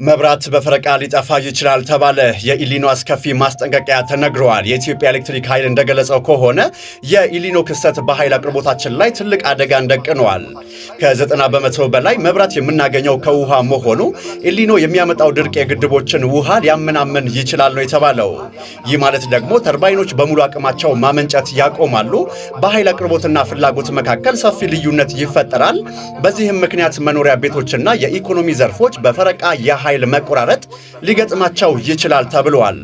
መብራት በፈረቃ ሊጠፋ ይችላል ተባለ። የኢሊኖ አስከፊ ማስጠንቀቂያ ተነግሯል። የኢትዮጵያ ኤሌክትሪክ ኃይል እንደገለጸው ከሆነ የኢሊኖ ክስተት በኃይል አቅርቦታችን ላይ ትልቅ አደጋን ደቅኗል። ከ90 በመቶ በላይ መብራት የምናገኘው ከውሃ መሆኑ ኢሊኖ የሚያመጣው ድርቅ የግድቦችን ውሃ ሊያመናምን ይችላል ነው የተባለው። ይህ ማለት ደግሞ ተርባይኖች በሙሉ አቅማቸው ማመንጨት ያቆማሉ። በኃይል አቅርቦትና ፍላጎት መካከል ሰፊ ልዩነት ይፈጠራል። በዚህም ምክንያት መኖሪያ ቤቶችና የኢኮኖሚ ዘርፎች በፈረቃ ኃይል መቆራረጥ ሊገጥማቸው ይችላል ተብሏል።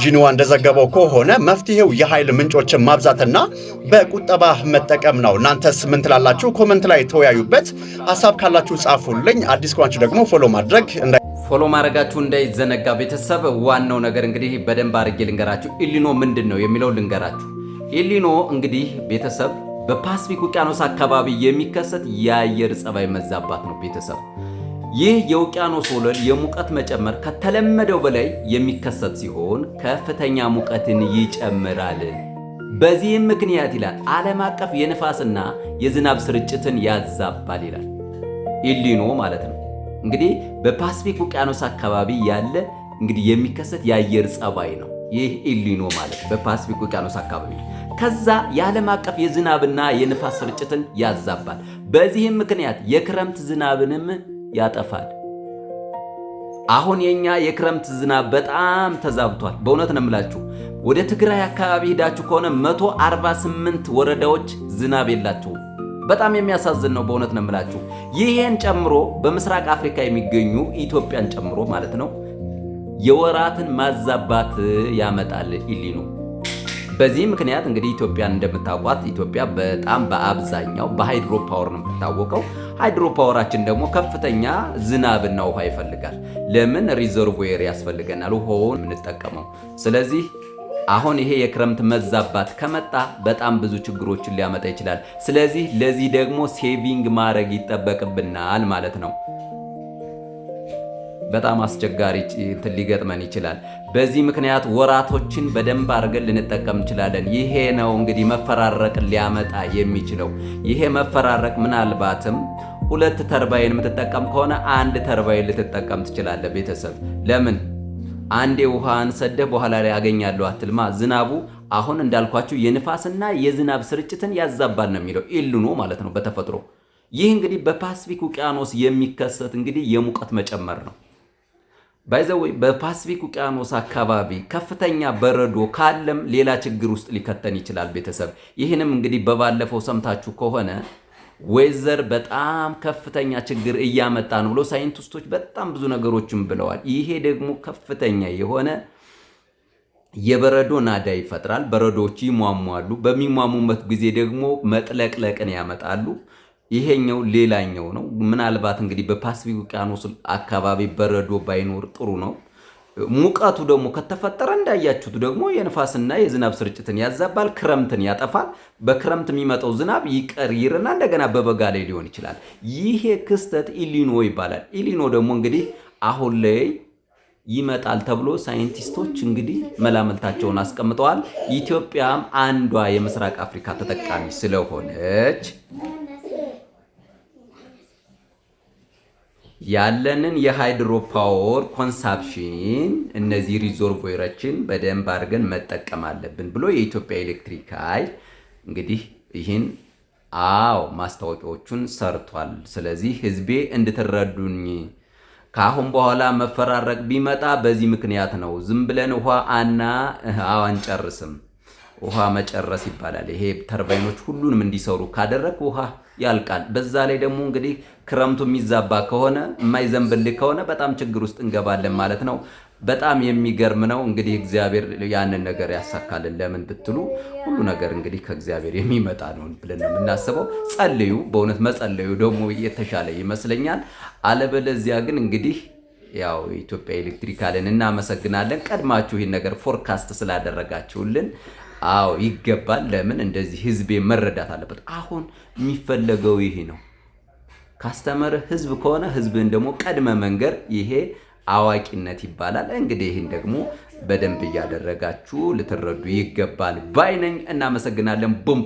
ዢንዋ እንደዘገበው ከሆነ መፍትሄው የኃይል ምንጮችን ማብዛትና በቁጠባ መጠቀም ነው። እናንተስ ምን ትላላችሁ? ኮመንት ላይ ተወያዩበት። ሐሳብ ካላችሁ ጻፉልኝ። አዲስ ከሆናችሁ ደግሞ ፎሎ ማድረጋችሁ እንዳይዘነጋ። ቤተሰብ ዋናው ነገር እንግዲህ በደንብ አድርጌ ልንገራችሁ። ኢሊኖ ምንድነው የሚለው ልንገራችሁ። ኢሊኖ እንግዲህ ቤተሰብ በፓሲፊክ ውቅያኖስ አካባቢ የሚከሰት የአየር ጸባይ መዛባት ነው። ቤተሰብ ይህ የውቅያኖስ ወለል የሙቀት መጨመር ከተለመደው በላይ የሚከሰት ሲሆን ከፍተኛ ሙቀትን ይጨምራል። በዚህም ምክንያት ይላል ዓለም አቀፍ የንፋስና የዝናብ ስርጭትን ያዛባል ይላል። ኢሊኖ ማለት ነው እንግዲህ በፓሲፊክ ውቅያኖስ አካባቢ ያለ እንግዲህ የሚከሰት የአየር ጸባይ ነው። ይህ ኢሊኖ ማለት በፓሲፊክ ውቅያኖስ አካባቢ ከዛ የዓለም አቀፍ የዝናብና የንፋስ ስርጭትን ያዛባል። በዚህም ምክንያት የክረምት ዝናብንም ያጠፋል። አሁን የኛ የክረምት ዝናብ በጣም ተዛብቷል። በእውነት ነው የምላችሁ። ወደ ትግራይ አካባቢ ሄዳችሁ ከሆነ 148 ወረዳዎች ዝናብ የላቸውም። በጣም የሚያሳዝን ነው። በእውነት ነው የምላችሁ። ይሄን ጨምሮ በምስራቅ አፍሪካ የሚገኙ ኢትዮጵያን ጨምሮ ማለት ነው የወራትን ማዛባት ያመጣል ኢሊኖ። በዚህ ምክንያት እንግዲህ ኢትዮጵያን እንደምታውቋት ኢትዮጵያ በጣም በአብዛኛው በሃይድሮ ፓወር ነው የምትታወቀው። ሃይድሮ ፓወራችን ደግሞ ከፍተኛ ዝናብና ውሃ ይፈልጋል። ለምን? ሪዘርቮየር ያስፈልገናል ውሃውን የምንጠቀመው። ስለዚህ አሁን ይሄ የክረምት መዛባት ከመጣ በጣም ብዙ ችግሮችን ሊያመጣ ይችላል። ስለዚህ ለዚህ ደግሞ ሴቪንግ ማድረግ ይጠበቅብናል ማለት ነው። በጣም አስቸጋሪ እንትን ሊገጥመን ይችላል። በዚህ ምክንያት ወራቶችን በደንብ አድርገን ልንጠቀም እንችላለን። ይሄ ነው እንግዲህ መፈራረቅ ሊያመጣ የሚችለው። ይሄ መፈራረቅ ምናልባትም 2 ተርባይን የምትጠቀም ከሆነ 1 ተርባይን ልትጠቀም ትችላለህ ቤተሰብ። ለምን? አንዴ ውሃን ሰደህ በኋላ ላይ ያገኛለሁ አትልማ። ዝናቡ አሁን እንዳልኳችሁ የንፋስና የዝናብ ስርጭትን ያዛባል ነው የሚለው ኢሊኖ ማለት ነው በተፈጥሮ። ይህ እንግዲህ በፓሲፊክ ውቅያኖስ የሚከሰት እንግዲህ የሙቀት መጨመር ነው። ባይዘወይ በፓሲፊክ ውቅያኖስ አካባቢ ከፍተኛ በረዶ ካለም ሌላ ችግር ውስጥ ሊከተን ይችላል ቤተሰብ። ይህንም እንግዲህ በባለፈው ሰምታችሁ ከሆነ ዌዘር በጣም ከፍተኛ ችግር እያመጣ ነው ብሎ ሳይንቲስቶች በጣም ብዙ ነገሮችን ብለዋል። ይሄ ደግሞ ከፍተኛ የሆነ የበረዶ ናዳ ይፈጥራል። በረዶዎች ይሟሟሉ። በሚሟሙበት ጊዜ ደግሞ መጥለቅለቅን ያመጣሉ። ይሄኛው ሌላኛው ነው። ምናልባት እንግዲህ በፓሲፊክ ውቅያኖስ አካባቢ በረዶ ባይኖር ጥሩ ነው። ሙቀቱ ደግሞ ከተፈጠረ እንዳያችሁት ደግሞ የንፋስና የዝናብ ስርጭትን ያዛባል፣ ክረምትን ያጠፋል። በክረምት የሚመጣው ዝናብ ይቀርና እንደገና በበጋ ላይ ሊሆን ይችላል። ይሄ ክስተት ኢሊኖ ይባላል። ኢሊኖ ደግሞ እንግዲህ አሁን ላይ ይመጣል ተብሎ ሳይንቲስቶች እንግዲህ መላምታቸውን አስቀምጠዋል። ኢትዮጵያም አንዷ የምስራቅ አፍሪካ ተጠቃሚ ስለሆነች ያለንን የሃይድሮ ፓወር ኮንሳፕሽን እነዚህ ሪዘርቮየሮችን በደንብ አድርገን መጠቀም አለብን ብሎ የኢትዮጵያ ኤሌክትሪክ ኃይል እንግዲህ ይህን ማስታወቂያዎቹን ሰርቷል። ስለዚህ ህዝቤ እንድትረዱኝ ካሁን በኋላ መፈራረቅ ቢመጣ በዚህ ምክንያት ነው። ዝም ብለን ውሃ አንጨርስም። ውሃ መጨረስ ይባላል። ይሄ ተርባይኖች ሁሉንም እንዲሰሩ ካደረግ ውሃ ያልቃል። በዛ ላይ ደግሞ እንግዲህ ክረምቱ የሚዛባ ከሆነ የማይዘንብልህ ከሆነ በጣም ችግር ውስጥ እንገባለን ማለት ነው። በጣም የሚገርም ነው። እንግዲህ እግዚአብሔር ያንን ነገር ያሳካልን። ለምን ብትሉ ሁሉ ነገር እንግዲህ ከእግዚአብሔር የሚመጣ ነው ብለን ነው የምናስበው። ጸልዩ። በእውነት መጸለዩ ደግሞ የተሻለ ይመስለኛል። አለበለዚያ ግን እንግዲህ ያው ኢትዮጵያ ኤሌክትሪክ ኃይልን እናመሰግናለን። ቀድማችሁ ይህን ነገር ፎርካስት ስላደረጋችሁልን ይገባል። ለምን እንደዚህ ህዝቤ መረዳት አለበት። አሁን የሚፈለገው ይሄ ነው። ካስተመር ህዝብ ከሆነ ህዝብን ደግሞ ቀድመ መንገር፣ ይሄ አዋቂነት ይባላል። እንግዲህ ይህን ደግሞ በደንብ እያደረጋችሁ ልትረዱ ይገባል ባይነኝ። እናመሰግናለን። ቡም